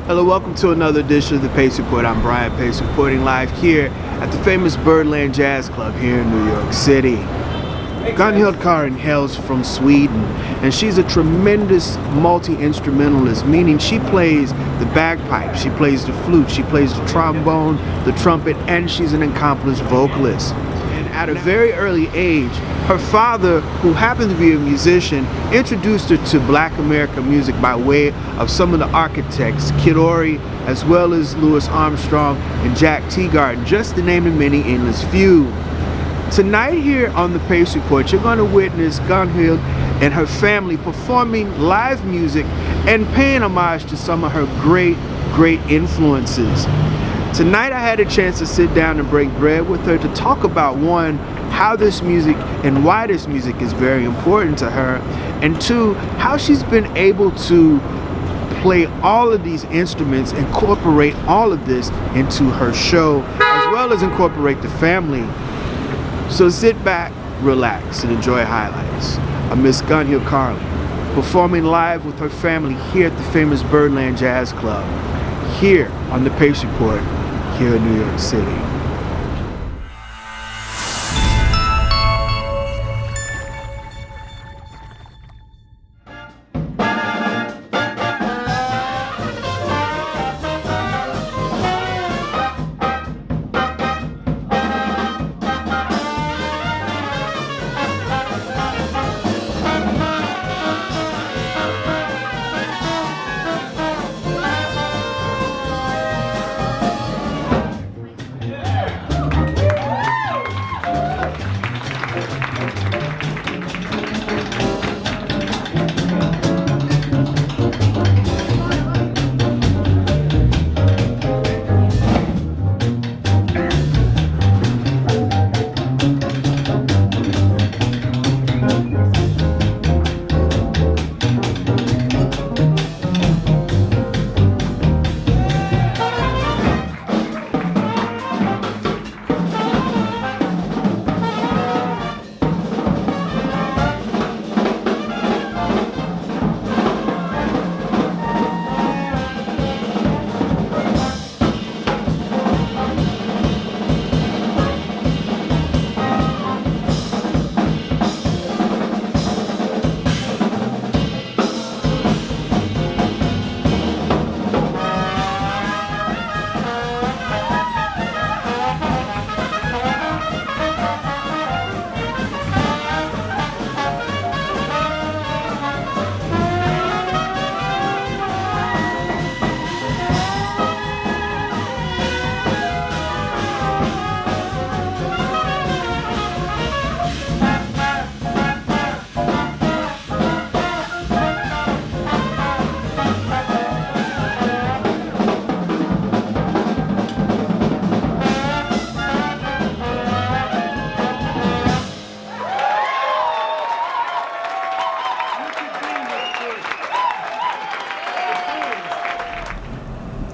Hello, welcome to another edition of the Pace Report. I'm Brian Pace, reporting live here at the famous Birdland Jazz Club here in New York City. Gunhild Carling hails from Sweden, and she's a tremendous multi-instrumentalist, meaning she plays the bagpipes, she plays the flute, she plays the trombone, the trumpet, and she's an accomplished vocalist. And at a very early age, her father, who happened to be a musician, introduced her to Black American music by way of some of the architects, Kid Ory, as well as Armstrong and Jack Teagarden, just to name the many endless few. Tonight here on the Pace Report, you're going to witness Gunhild and her family performing live music and paying homage to some of her great influences. Tonight I had a chance to sit down and break bread with her to talk about, one, how this music and why this music is very important to her, and two, how she's been able to play all of these instruments, incorporate all of this into her show, as well as incorporate the family. So sit back, relax, and enjoy highlights of Miss Gunhild Carling performing live with her family here at the famous Birdland Jazz Club, here on the Pace Report, here in New York City.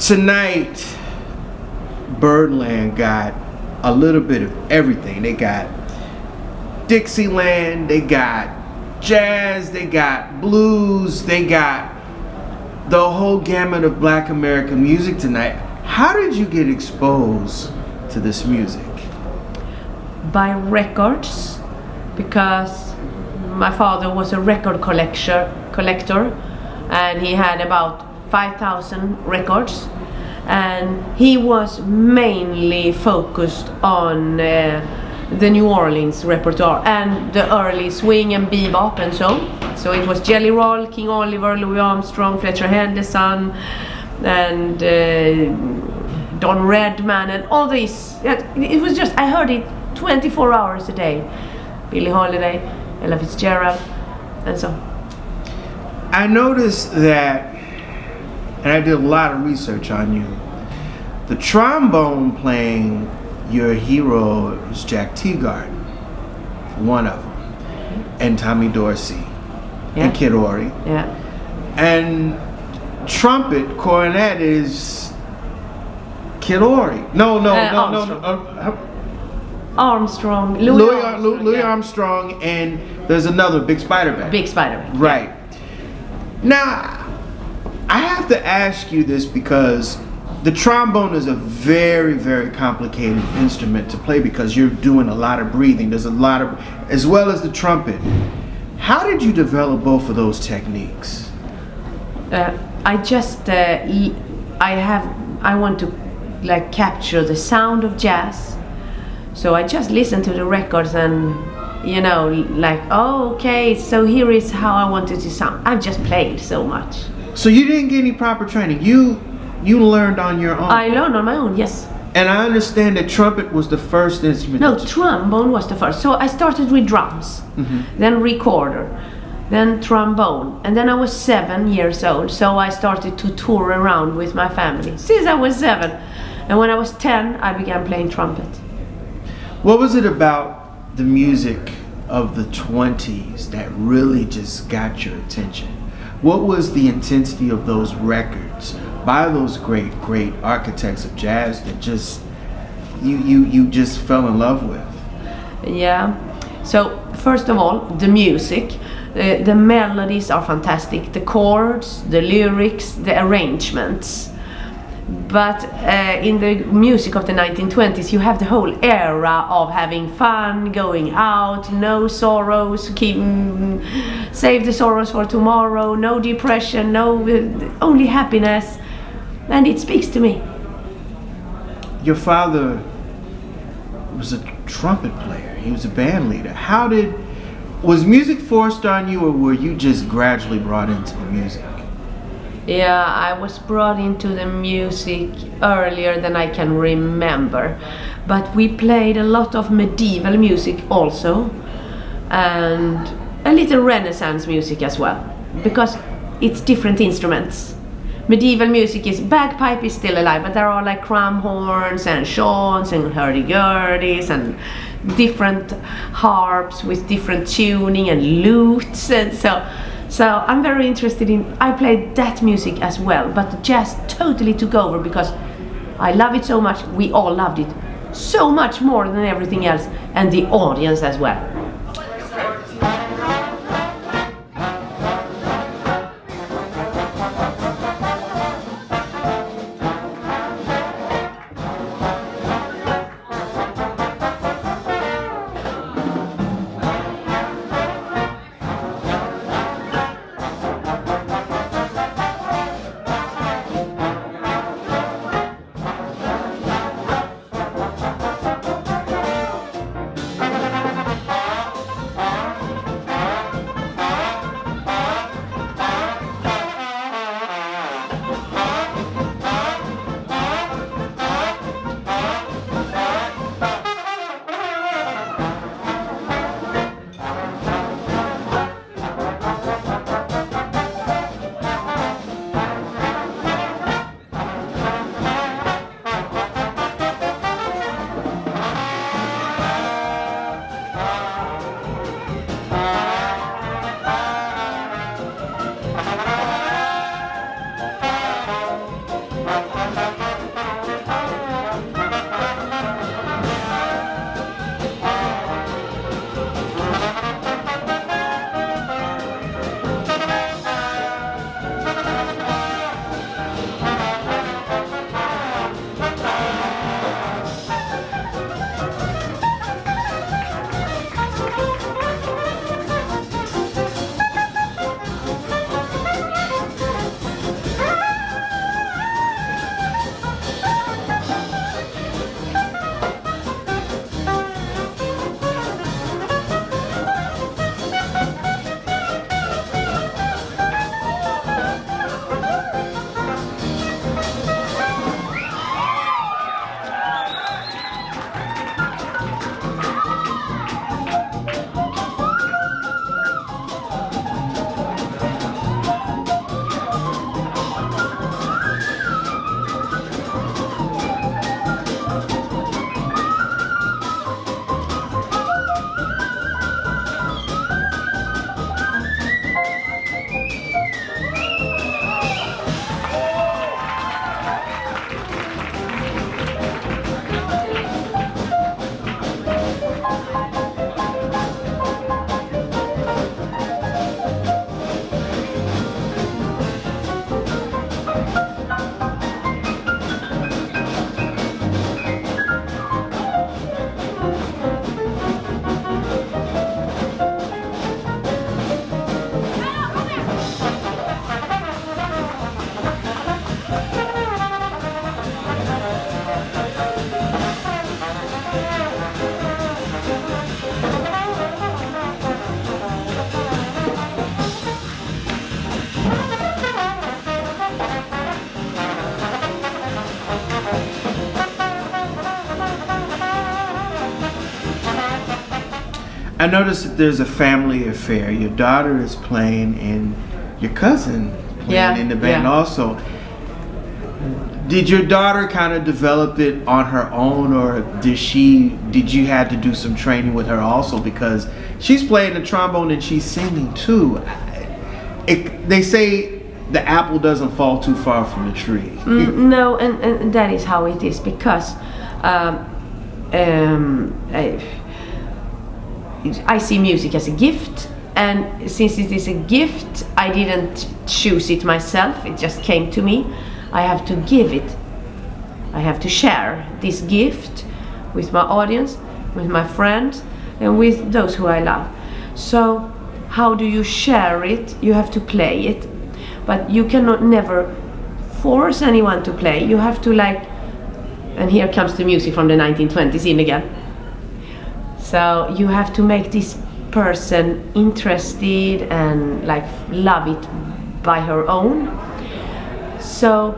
Tonight, Birdland got a little bit of everything. They got Dixieland, they got jazz, they got blues, they got the whole gamut of Black American music tonight. How did you get exposed to this music? By records, because my father was a record collector, and he had about 5,000 records, and he was mainly focused on the New Orleans repertoire and the early swing and bebop and so it was Jelly Roll, King Oliver, Louis Armstrong, Fletcher Henderson, and Don Redman, and all these. It was just, I heard it 24 hours a day. Billie Holiday, Ella Fitzgerald, and so. I noticed that, and I did a lot of research on you, the trombone playing, your hero is Jack Teagarden, one of them, and Tommy Dorsey, and Kid Ory. Yeah. And trumpet, cornet is Kid Ory. No. Armstrong. Louis Armstrong, and there's another, Big Beiderbecke. Big Beiderbecke. Right. Now, I have to ask you this because the trombone is a very, very complicated instrument to play because you're doing a lot of breathing. There's a lot of, as well as the trumpet. How did you develop both of those techniques? I just, I want to like capture the sound of jazz. So I just listen to the records and, you know, like, oh, okay, so here is how I want it to sound. I've just played so much. So you didn't get any proper training. You learned on your own. I learned on my own, yes. And I understand that trumpet was the first instrument. No, trombone was the first. So I started with drums, then recorder, then trombone, and then I was 7 years old. So I started to tour around with my family since I was 7. And when I was 10, I began playing trumpet. What was it about the music of the 20s that really just got your attention? What was the intensity of those records by those great architects of jazz that just you just fell in love with? Yeah. So first of all, the music, the melodies are fantastic, the chords, the lyrics, the arrangements. But in the music of the 1920s, you have the whole era of having fun, going out, no sorrows, save the sorrows for tomorrow, no depression, only happiness, and it speaks to me. Your father was a trumpet player. He was a band leader. Was music forced on you, or were you just gradually brought into the music? Yeah, I was brought into the music earlier than I can remember. But we played a lot of medieval music also, and a little Renaissance music as well, because it's different instruments. Medieval music bagpipe is still alive, but there are like cram horns and shawns and hurdy-gurdies and different harps with different tuning and lutes, and so I'm very interested in, I played that music as well, but the jazz totally took over because I love it so much. We all loved it so much more than everything else, and the audience as well. I noticed that there's a family affair. Your daughter is playing and your cousin playing in the band also. Did your daughter kind of develop it on her own, or did you have to do some training with her also, because she's playing the trombone and she's singing too? They say the apple doesn't fall too far from the tree. No, and that is how it is, because I see music as a gift, and since it is a gift, I didn't choose it myself. It just came to me. I have to give it. I have to share this gift with my audience, with my friends, and with those who I love. So how do you share it? You have to play it, but you cannot never force anyone to play. You have to, like, and here comes the music from the 1920s in again. So you have to make this person interested and like love it by her own. So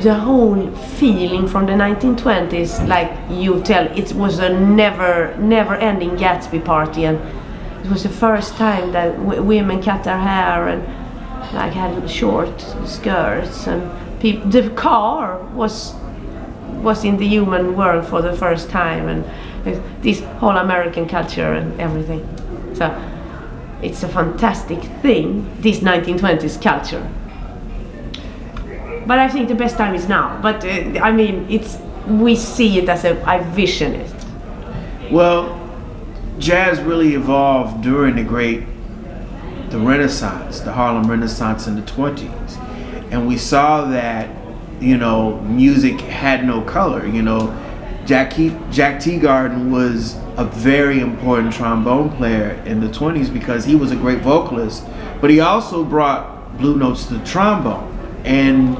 the whole feeling from the 1920s, like you tell, it was a never-ending Gatsby party, and it was the first time that women cut their hair and like had short skirts, and the car was in the human world for the first time, and this whole American culture and everything. So it's a fantastic thing, this 1920s culture. But I think the best time is now. But I mean, we see it as I vision it. Well, jazz really evolved during the Renaissance, the Harlem Renaissance in the 20s. And we saw that, music had no color. Jack Teagarden was a very important trombone player in the 20s because he was a great vocalist, but he also brought blue notes to the trombone. And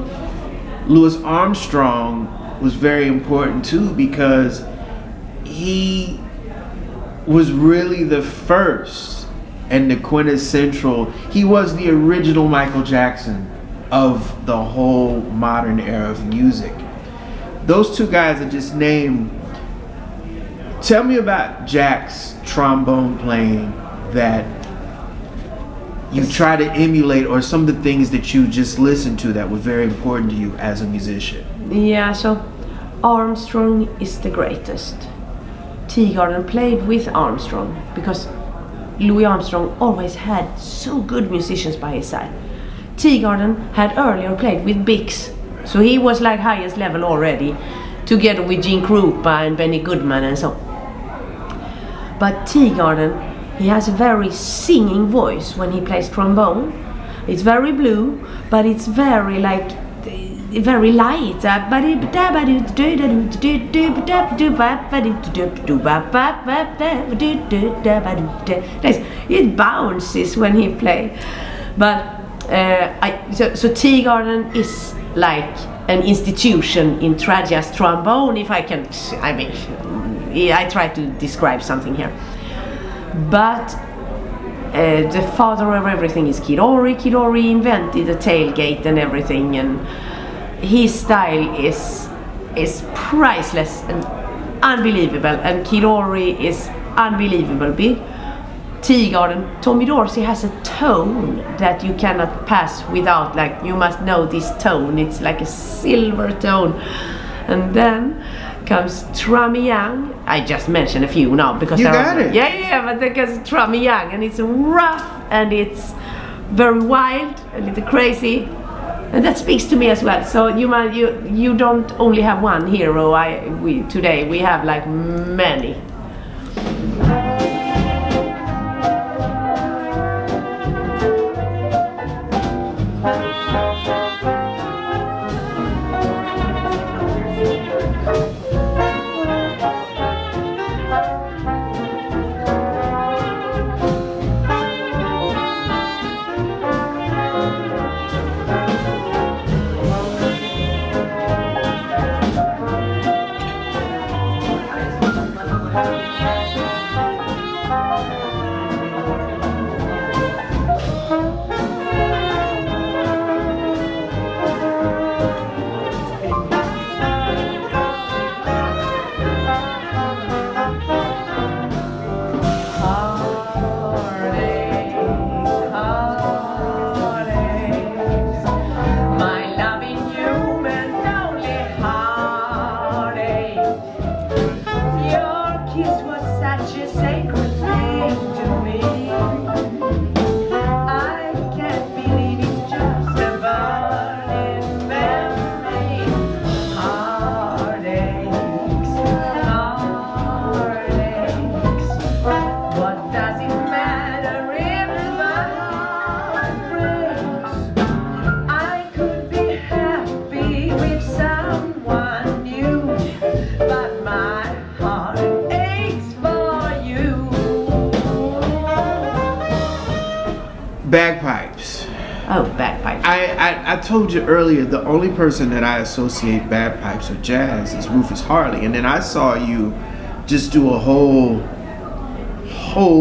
Louis Armstrong was very important too, because he was really the first and the quintessential, he was the original Michael Jackson of the whole modern era of music. Those two guys I just named, tell me about Jack's trombone playing that you try to emulate, or some of the things that you just listened to that were very important to you as a musician. Yeah, so Armstrong is the greatest. Teagarden played with Armstrong because Louis Armstrong always had so good musicians by his side. Teagarden had earlier played with Bix, so he was like highest level already, together with Gene Krupa and Benny Goodman and so. But Teagarden, he has a very singing voice when he plays trombone. It's very blue, but it's very very light. It bounces when he plays. But so Teagarden is like an institution in jazz trombone, if I can. I try to describe something here. But the father of everything is Kid Ory. Kid Ory invented the tailgate and everything, and his style is priceless and unbelievable, and Kid Ory is unbelievable big. Teagarden, Tommy Dorsey has a tone that you cannot pass without, like, you must know this tone. It's like a silver tone. And then comes Trummy Young. I just mentioned a few now because you got it. Yeah, but because Trummy Young, and it's rough and it's very wild, a little crazy, and that speaks to me as well. So you don't only have one hero. Today we have like many. told you earlier, the only person that I associate bagpipes with jazz is Rufus Harley, and then I saw you just do a whole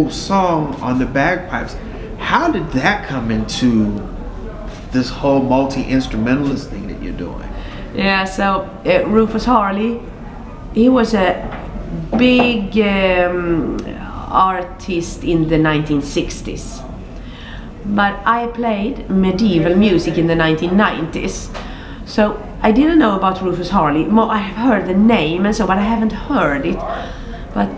song on the bagpipes. How did that come into this whole multi-instrumentalist thing that you're doing? Yeah, so Rufus Harley, he was a big artist in the 1960s. But I played medieval music in the 1990s. So I didn't know about Rufus Harley. I have heard the name and so, but I haven't heard it. But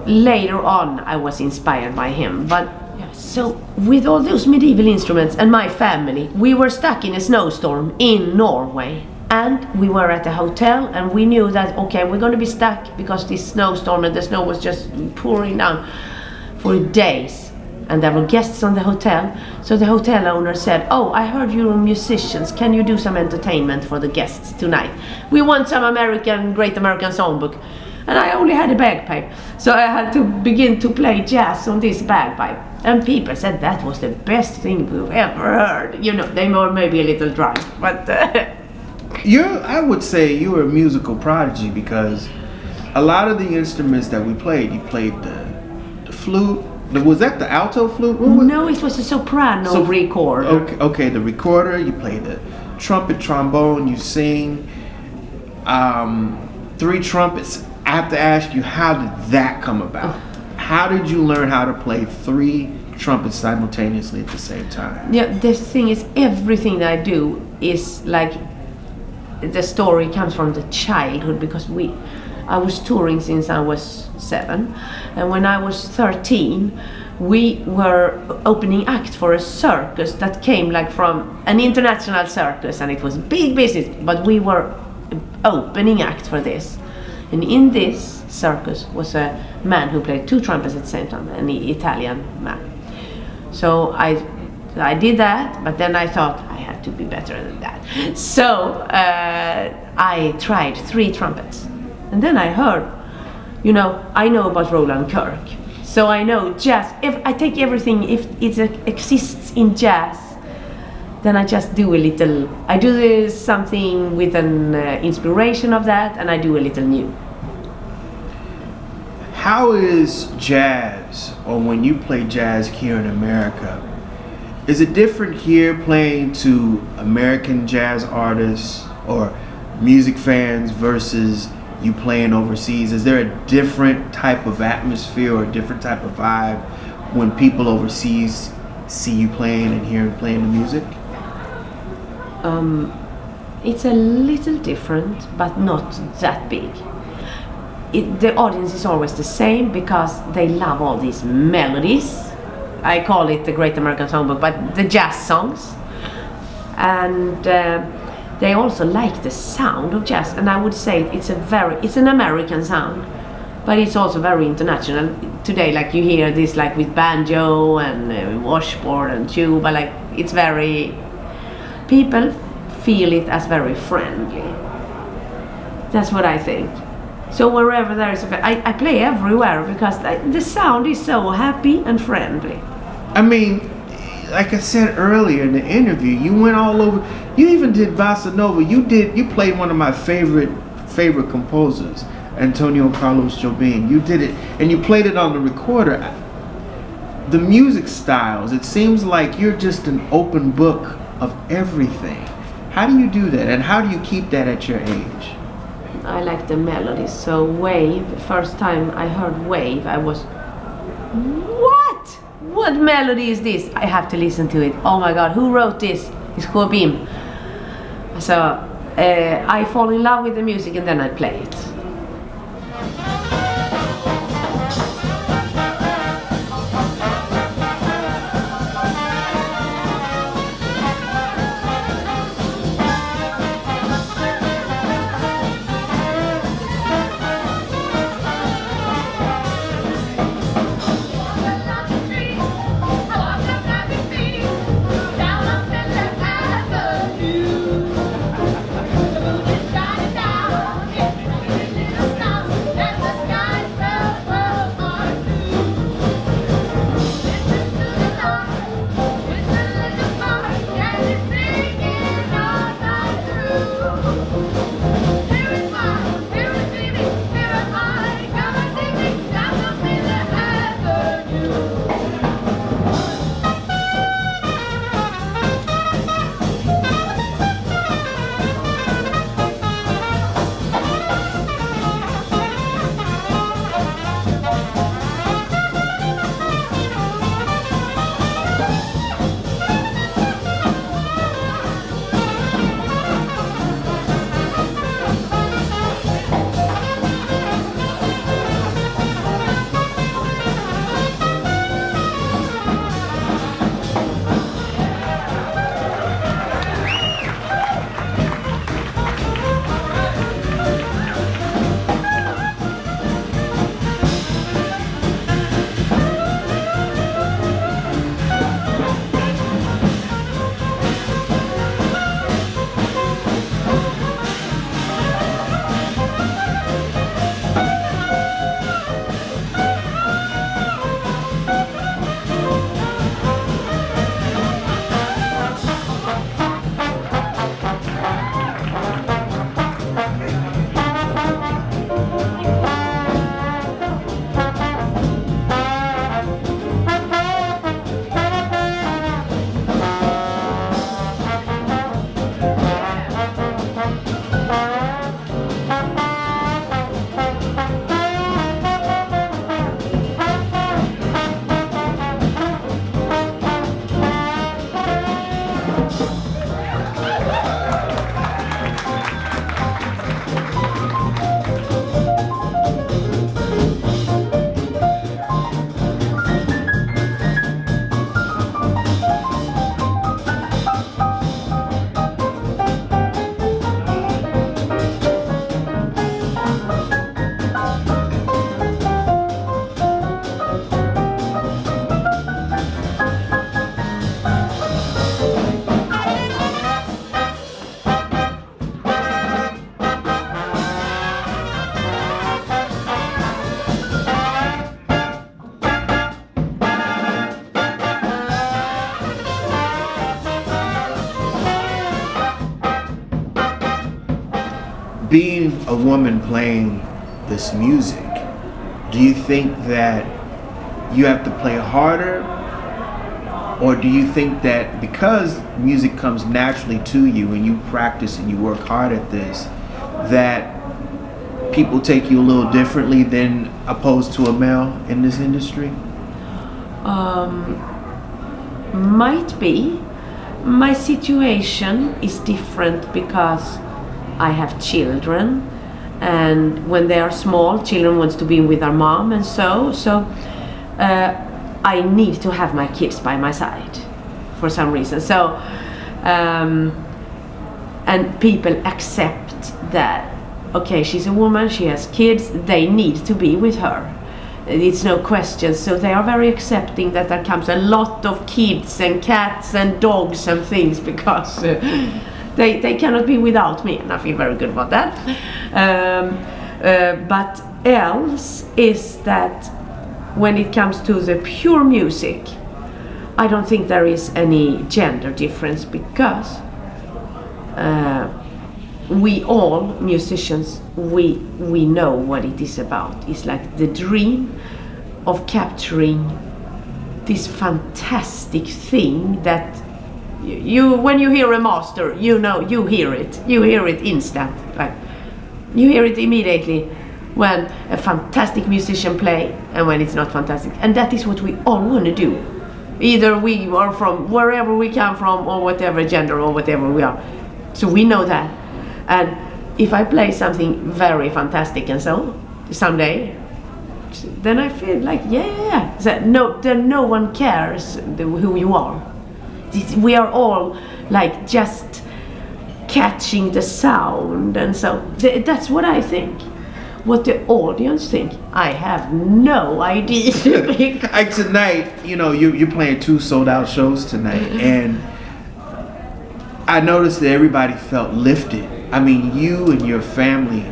later on I was inspired by him. But so with all those medieval instruments and my family, we were stuck in a snowstorm in Norway. And we were at a hotel and we knew that, okay, we're going to be stuck because this snowstorm and the snow was just pouring down for days. And there were guests on the hotel, so the hotel owner said, "Oh, I heard you're musicians. Can you do some entertainment for the guests tonight? We want some Great American Songbook." And I only had a bagpipe, so I had to begin to play jazz on this bagpipe. And people said that was the best thing we've ever heard. You know, they were maybe a little drunk, but I would say you were a musical prodigy, because a lot of the instruments that we played, you played the flute. Was that the alto flute? No, it was a soprano recorder. Okay, the recorder. You play the trumpet, trombone. You sing. 3 trumpets. I have to ask you, how did that come about? How did you learn how to play 3 trumpets simultaneously at the same time? Yeah, the thing is, everything that I do is like, the story comes from the childhood, because I was touring since I was 7, and when I was 13 we were opening act for a circus that came like from an international circus, and it was big business, but we were opening act for this. And in this circus was a man who played 2 trumpets at the same time, an Italian man. So I did that, but then I thought I had to be better than that. So I tried 3 trumpets. And then I heard, I know about Roland Kirk. So I know jazz. If I take everything, if it exists in jazz, then I just do a little. I do something with an inspiration of that, and I do a little new. How is jazz, or when you play jazz here in America, is it different here playing to American jazz artists or music fans versus you playing overseas? Is there a different type of atmosphere or a different type of vibe when people overseas see you playing and hear playing the music? It's a little different, but not that big. The audience is always the same because they love all these melodies. I call it the Great American Songbook, but the jazz songs. And they also like the sound of jazz, and I would say it's an American sound, but it's also very international. Today, like you hear this like with banjo and washboard and tuba, like it's very, people feel it as very friendly. That's what I think. So wherever there is I play everywhere because the sound is so happy and friendly. I mean, like I said earlier in the interview, you went all over. You even did bossa nova. You played one of my favorite composers, Antonio Carlos Jobim. You did it, and you played it on the recorder. The music styles, it seems like you're just an open book of everything. How do you do that, and how do you keep that at your age? I like the melodies. So Wave, first time I heard Wave, I was, what melody is this? I have to listen to it. Oh my God, who wrote this? It's Jobim. So I fall in love with the music and then I play it. being a woman playing this music, do you think that you have to play harder, or do you think that because music comes naturally to you and you practice and you work hard at this, that people take you a little differently than opposed to a male in this industry? Might be. My situation is different because I have children, and when they are small, children want to be with their mom, and so I need to have my kids by my side for some reason. So and people accept that, okay, she's a woman, she has kids, they need to be with her. It's no question. So they are very accepting that there comes a lot of kids and cats and dogs and things, because they cannot be without me, and I feel very good about that. But else is that when it comes to the pure music, I don't think there is any gender difference, because we all musicians, we know what it is about. It's like the dream of capturing this fantastic thing that you when you hear a master, you know, you hear it instant, like you hear it immediately when a fantastic musician play and when it's not fantastic. And that is what we all want to do, either we are from wherever we come from or whatever gender or whatever we are. So we know that. And if I play something very fantastic and so someday, then I feel like that no one cares who you are. We are all like just catching the sound, and so that's what I think. What the audience think, I have no idea. Like tonight, you know, you're playing 2 sold-out shows tonight, and I noticed that everybody felt lifted. I mean, you and your family,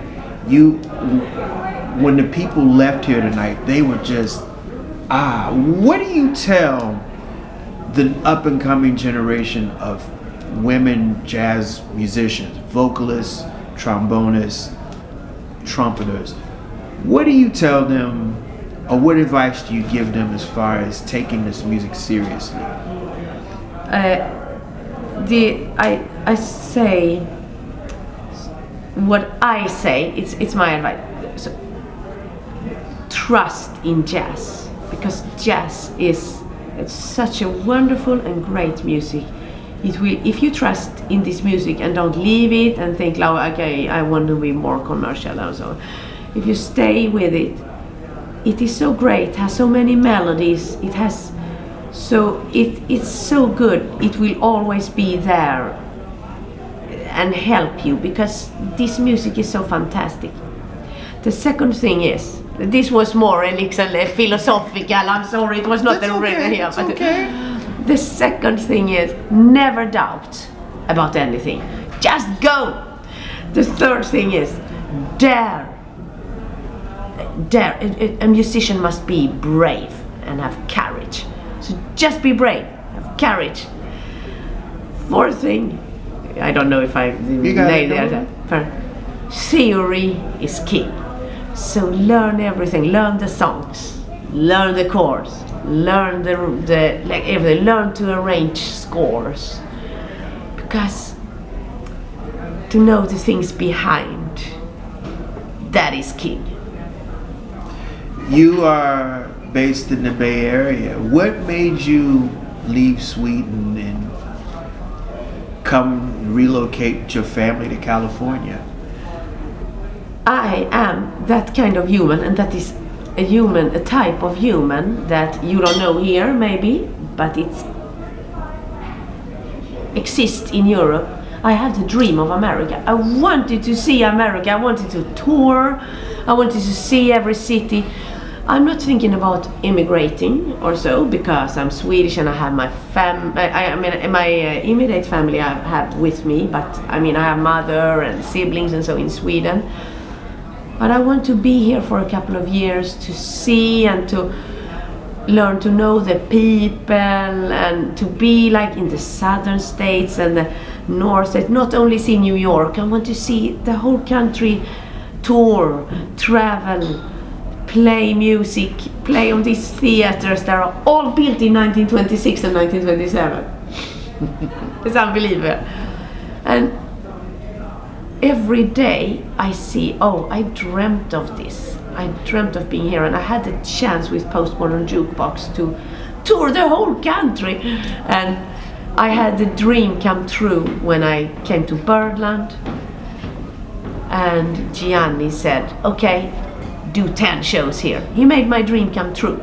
when the people left here tonight, they were just, what do you tell the up-and-coming generation of women jazz musicians, vocalists, trombonists, trumpeters? What do you tell them, or what advice do you give them as far as taking this music seriously? I say what I say. It's my advice. So, trust in jazz, because jazz it's such a wonderful and great music. It will, if you trust in this music and don't leave it and think, like, okay, I want to be more commercial and so on. If you stay with it, it is so great. It has so many melodies. It has. So it's so good. It will always be there and help you, because this music is so fantastic. The second thing is, this was more philosophical. I'm sorry, it was not the okay, here. But okay. The second thing is, never doubt about anything. Just go. The third thing is, dare. A musician must be brave and have courage. So just be brave, have courage. Fourth thing, I don't know if I nailed it. Theory is key. So learn everything. Learn the songs, learn the chords, learn learn to arrange scores, because to know the things behind, that is key. You are based in the Bay Area. What made you leave Sweden and come relocate your family to California? I am that kind of human, and that is a type of human that you don't know here maybe, but it exists in Europe. I had the dream of America. I wanted to see America. I wanted to tour. I wanted to see every city. I'm not thinking about immigrating or so, because I'm Swedish and I have my my immediate family I have with me, but I mean I have mother and siblings and so in Sweden. But I want to be here for a couple of years to see and to learn to know the people and to be like in the southern states and north, not only see New York, I want to see the whole country, tour, travel, play music, play on these theaters that are all built in 1926 and 1927. It's unbelievable. And every day I see, oh, I dreamt of this. I dreamt of being here, and I had the chance with Postmodern Jukebox to tour the whole country. And I had the dream come true when I came to Birdland. And Gianni said, okay, do 10 shows here. He made my dream come true.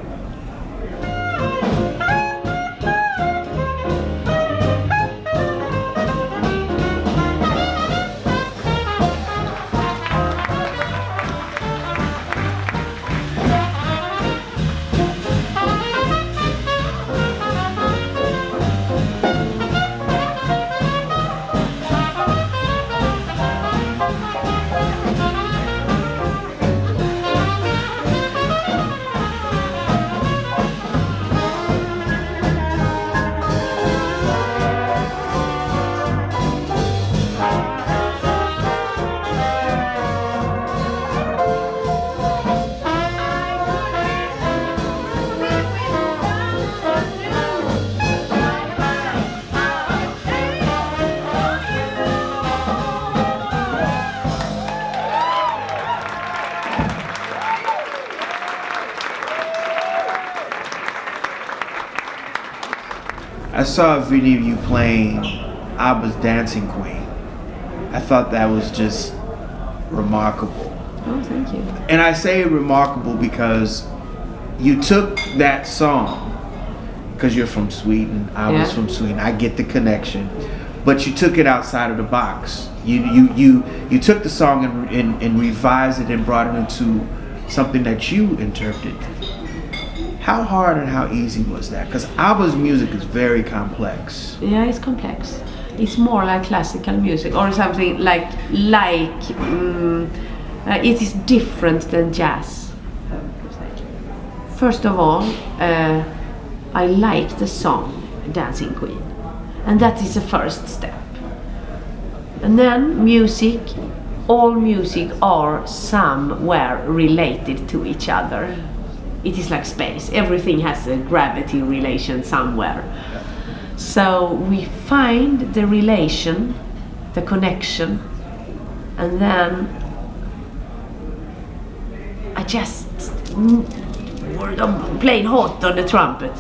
I saw a video of you playing ABBA's Dancing Queen. I thought that was just remarkable. Oh, thank you. And I say remarkable because you took that song, because you're from Sweden, I was from Sweden, I get the connection, but you took it outside of the box. You took the song and revised it and brought it into something that you interpreted. How hard and how easy was that? Because ABBA's music is very complex. Yeah, it's complex. It's more like classical music or something like it is different than jazz. First of all, I like the song Dancing Queen, and that is the first step. And then music, all music are somewhere related to each other. It is like space. Everything has a gravity relation somewhere. So we find the relation, the connection, and then I just played hot on the trumpet.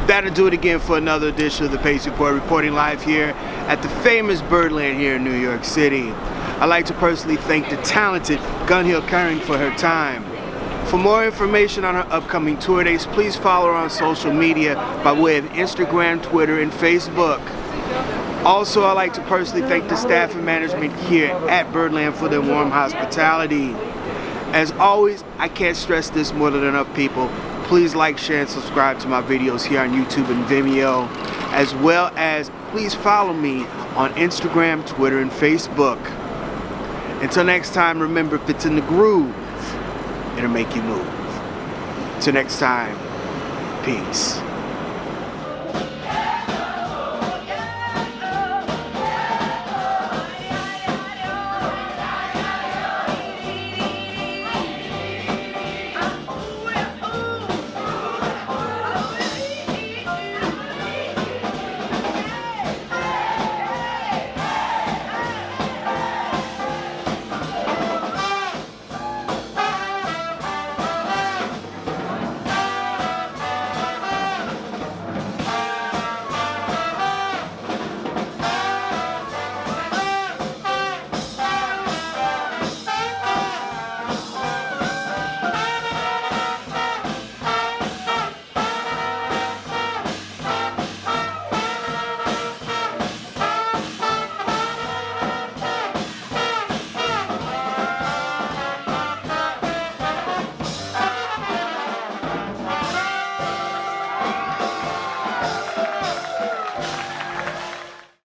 That'll do it again for another edition of the Pace Report, reporting live here at the famous Birdland here in New York City. I'd like to personally thank the talented Gunhild Carling for her time. For more information on her upcoming tour dates, please follow her on social media by way of Instagram, Twitter, and Facebook. Also, I'd like to personally thank the staff and management here at Birdland for their warm hospitality. As always, I can't stress this more than enough, people. Please like, share, and subscribe to my videos here on YouTube and Vimeo, as well as please follow me on Instagram, Twitter, and Facebook. Until next time, remember, if it's in the groove, it'll make you move. Till next time, peace.